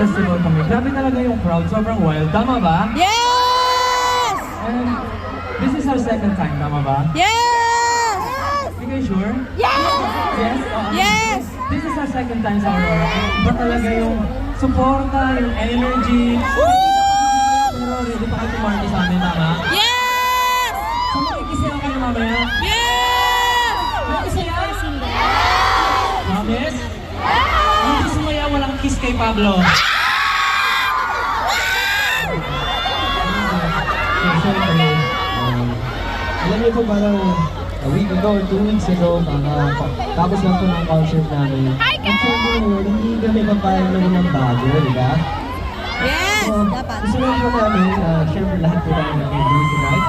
festival kami. Grabe talaga yung crowd, sobrang wild. Tama ba? Yes! And this is our second time, tama ba? Yes! Are you sure? Yes! Yes? Yes! This is our second time sa Aurora. Iba talaga yung suporta, yung energy. Pero ready pa kayo tumarty sa amin, tama? Yes! So makikisaya kayo mamaya? Yes! Makikisaya? Promise? Hindi sumaya, walang kiss kay Pablo. Siyempre, alam niyo po parang a week ago or 2 weeks ago, tapos lang po ng concert namin. At syempre ngayon, hindi kami papayag na ng bago, di ba? Yes! So, Dapat. gusto lang po namin, syempre lahat po tayo nag-enjoy tonight.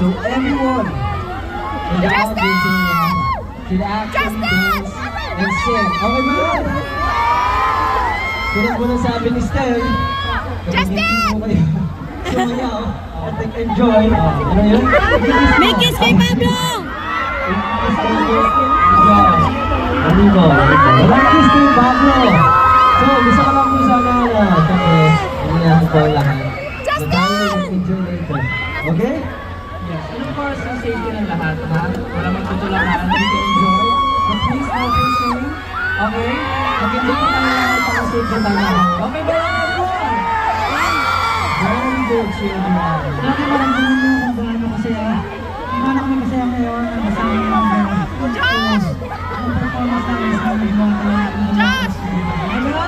So everyone in the audience should actually dance and sing. Okay ba? Tulad po ng sabi ni Stel, Justin! Sumayaw at nag-enjoy. Ano yun? May kiss kay Pablo! Amigo, walang kiss kay Pablo. So, gusto ko lang po sana syempre, hindi natin po lahat. Justin! Enjoy later. Okay? Yes. And of course, sa safety ng lahat, ha? Wala magtutulakan, we can enjoy. But please help us sing. Okay? Mag-enjoy po tayo lahat para safe na tayo. Okay ba lang everyone? Very good, children. Dati maramdaman mo kung gaano kasaya. Gaano kami kasaya ngayon na masaya namin. Josh! Ang performance namin sa amin mga Josh! Okay ba?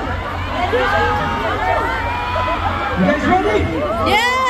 You guys ready? Yes!